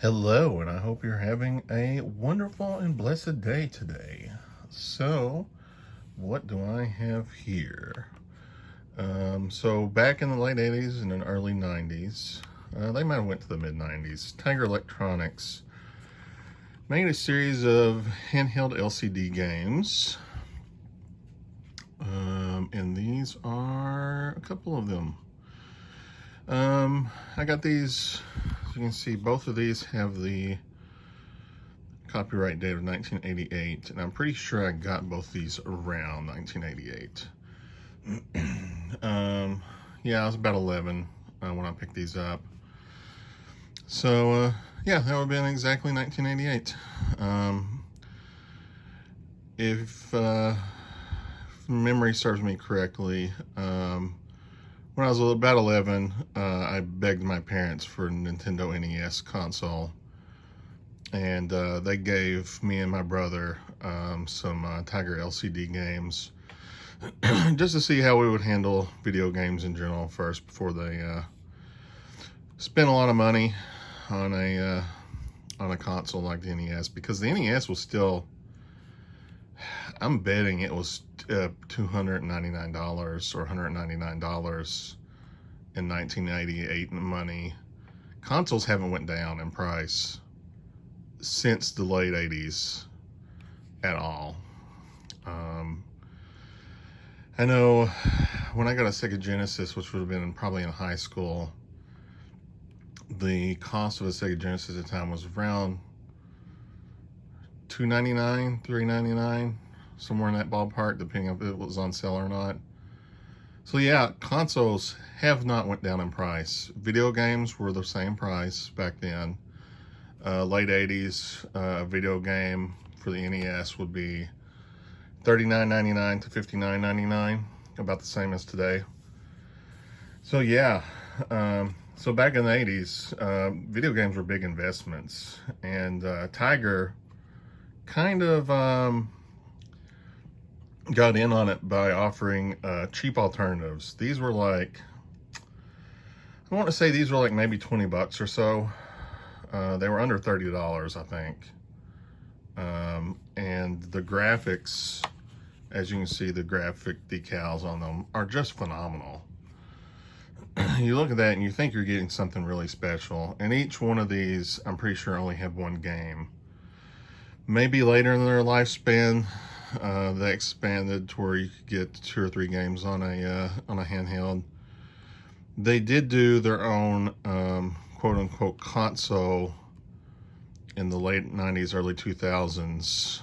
Hello, and I hope you're having a wonderful and blessed day today. So, what do I have here? So back in the late 80s and the early 90s, they might have went to the mid 90s, Tiger Electronics made a series of handheld LCD games. And these are a couple of them. I got these, as you can see, both of these have the copyright date of 1988, and I'm pretty sure I got both these around 1988. Yeah, I was about 11 when I picked these up. So, yeah, that would have been exactly 1988. If memory serves me correctly, when I was about 11, I begged my parents for a Nintendo NES console. And they gave me and my brother some Tiger LCD games just to see how we would handle video games in general first before they spent a lot of money on a console like the NES, because the NES was still, I'm betting it was $299 or $199 in 1988 money. Consoles haven't went down in price since the late 80s at all. I know when I got a Sega Genesis, which would have been probably in high school, the cost of a Sega Genesis at the time was around $299, $399, somewhere in that ballpark, depending if it was on sale or not. So yeah, consoles have not went down in price. Video games were the same price back then. Late 80s, a video game for the NES would be $39.99 to $59.99, about the same as today. So yeah, so back in the 80s, video games were big investments, and Tiger kind of got in on it by offering cheap alternatives. These were like, I want to say these were like maybe 20 bucks or so. They were under $30, I think. And the graphics, as you can see, the graphic decals on them are just phenomenal. You look at that and you think you're getting something really special. And each one of these, I'm pretty sure, only have one game. Maybe later in their lifespan, they expanded to where you could get 2 or 3 games on a handheld. They did do their own quote-unquote console in the late 90s, early 2000s.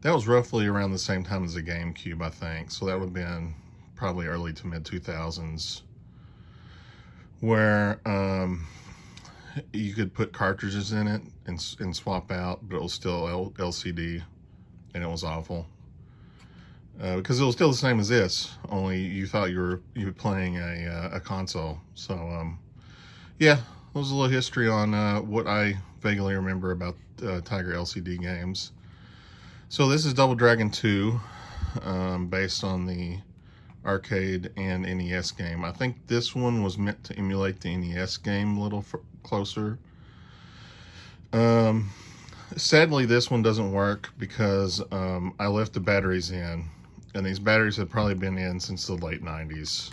That was roughly around the same time as the GameCube, I think. So that would have been probably early to mid 2000s, where you could put cartridges in it and swap out, but it was still LCD, and it was awful. Because it was still the same as this, only you thought you were playing a console. So yeah, that was a little history on what I vaguely remember about Tiger LCD games. So this is Double Dragon 2, based on the arcade and NES game. I think this one was meant to emulate the NES game a little closer. Sadly, this one doesn't work because I left the batteries in, and these batteries have probably been in since the late 90s,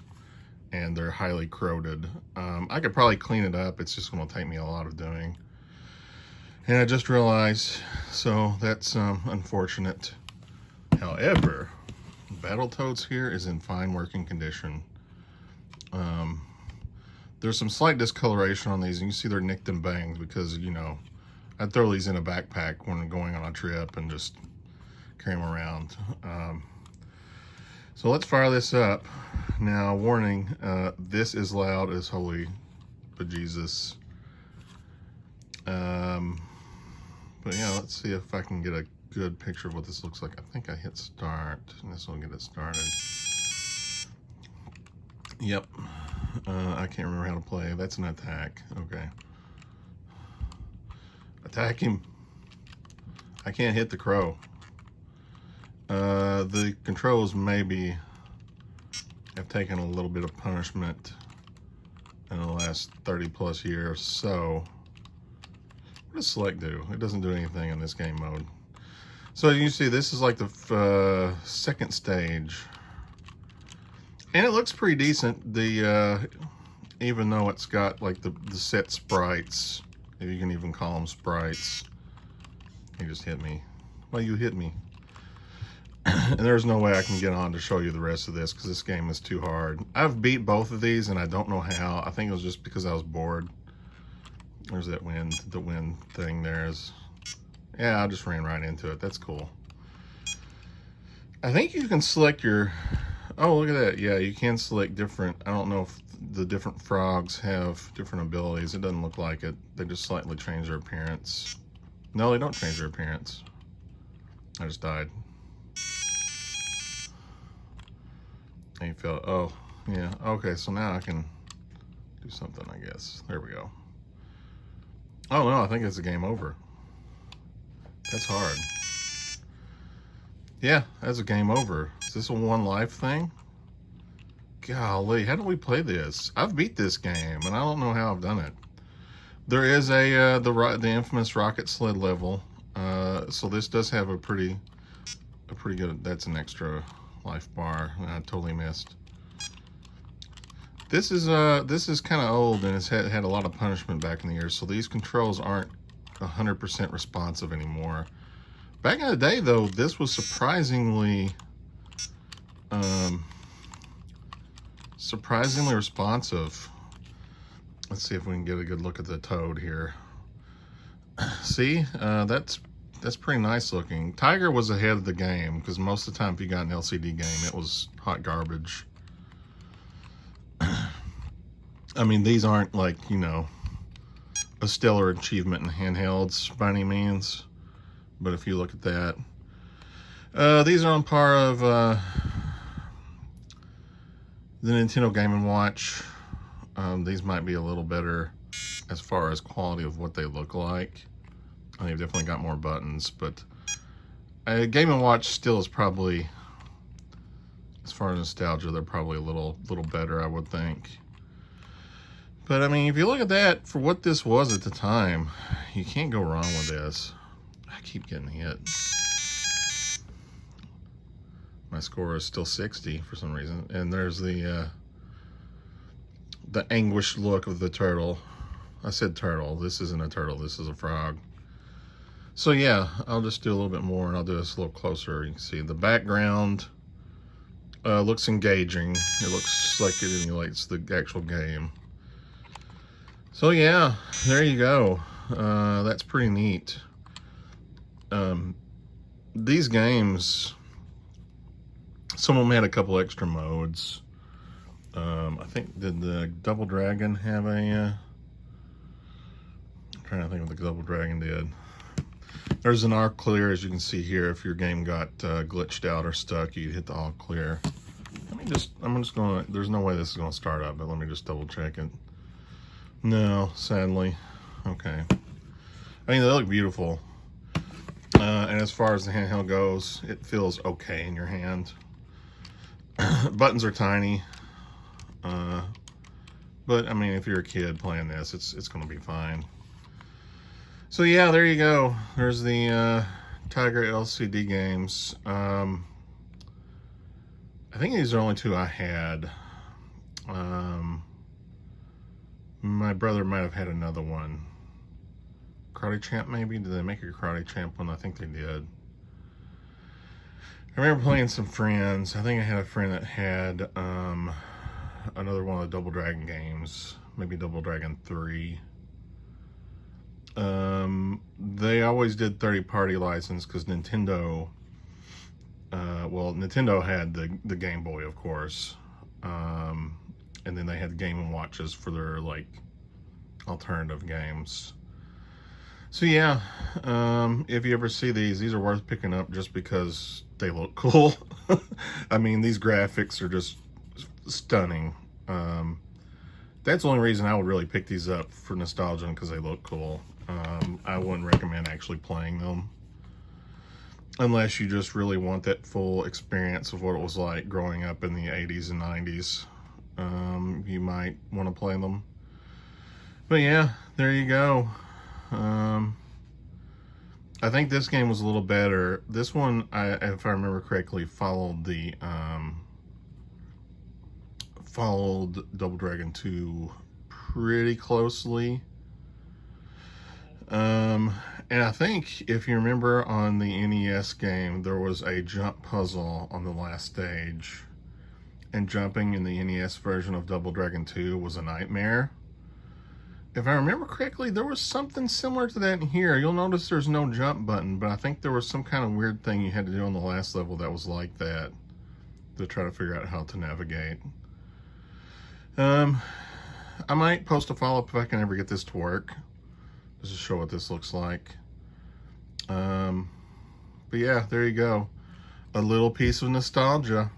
and they're highly corroded. I could probably clean it up. It's just going to take me a lot of doing. And I just realized, so that's unfortunate. However, Battletoads here is in fine working condition. There's some slight discoloration on these, and you see they're nicked and banged because, you know, I'd throw these in a backpack when going on a trip and just carry them around. So let's fire this up. Now, warning, this is loud as holy bejesus. But yeah, let's see if I can get a good picture of what this looks like. I think I hit start, and this will get it started. Yep. I can't remember how to play. That's an attack. Okay. Attack him. I can't hit the crow. The controls maybe have taken a little bit of punishment in the last 30 plus years. So what does select do? It doesn't do anything in this game mode. So you see, this is like the second stage, and it looks pretty decent. The even though it's got like the set sprites, if you can even call them sprites. You just hit me. Well, you hit me. And there's no way I can get on to show you the rest of this because this game is too hard. I've beat both of these and I don't know how. I think it was just because I was bored. There's that wind, the wind thing there is. Yeah, I just ran right into it. That's cool. I think you can select your... Oh, look at that. Yeah, you can select different... I don't know if the different frogs have different abilities. It doesn't look like it. They just slightly change their appearance. No, they don't change their appearance. I just died. And you feel... Oh, yeah. Okay, so now I can do something, I guess. There we go. Oh, no, I think it's a game over. That's hard. Yeah, that's a game over. Is this a one life thing? Golly, how do we play this? I've beat this game, and I don't know how I've done it. There is a the infamous rocket sled level, so this does have a pretty good. That's an extra life bar. I totally missed. This is kind of old, and it's had a lot of punishment back in the years, so these controls aren't 100% responsive anymore. Back in the day, though, this was surprisingly responsive. Let's see if we can get a good look at the Toad here. See, that's pretty nice looking. Tiger was ahead of the game because most of the time, if you got an LCD game, it was hot garbage. I mean, these aren't like, you know, a stellar achievement in handhelds by any means, but if you look at that, these are on par of the Nintendo Game & Watch. These might be a little better as far as quality of what they look like. They've definitely got more buttons, but Game & Watch still is probably, as far as nostalgia, they're probably a little better, I would think. But I mean, if you look at that, for what this was at the time, you can't go wrong with this. I keep getting hit. My score is still 60 for some reason. And there's the anguished look of the turtle. I said turtle. This isn't a turtle. This is a frog. So yeah, I'll just do a little bit more and I'll do this a little closer. You can see the background looks engaging. It looks like it emulates the actual game. So yeah, there you go. That's pretty neat. These games, some of them had a couple extra modes. I think, did the Double Dragon have a... I'm trying to think what the Double Dragon did. There's an all clear, as you can see here. If your game got glitched out or stuck, you hit the all clear. I'm just going to, there's no way this is going to start up, but let me just double check it. No, sadly. Okay. I mean, they look beautiful. And as far as the handheld goes, it feels okay in your hand. Buttons are tiny. But, I mean, if you're a kid playing this, it's going to be fine. So, yeah, there you go. There's the Tiger LCD games. I think these are only two I had. My brother might have had another one. Karate Champ, maybe? Did they make a Karate Champ one? I think they did. I remember playing some friends. I think I had a friend that had another one of the Double Dragon games. Maybe Double Dragon 3. They always did 30-party license because Nintendo... well, Nintendo had the Game Boy, of course. And then they had Game & Watches for their, like, alternative games. So, yeah, if you ever see these are worth picking up just because they look cool. I mean, these graphics are just stunning. That's the only reason I would really pick these up, for nostalgia, because they look cool. I wouldn't recommend actually playing them unless you just really want that full experience of what it was like growing up in the 80s and 90s. You might want to play them. But yeah, there you go. I think this game was a little better. This one, if I remember correctly, followed Double Dragon 2 pretty closely. And I think if you remember on the NES game, there was a jump puzzle on the last stage, and jumping in the NES version of Double Dragon 2 was a nightmare. If I remember correctly, there was something similar to that in here. You'll notice there's no jump button, but I think there was some kind of weird thing you had to do on the last level that was like that to try to figure out how to navigate. I might post a follow-up if I can ever get this to work, just to show what this looks like. But yeah, there you go. A little piece of nostalgia.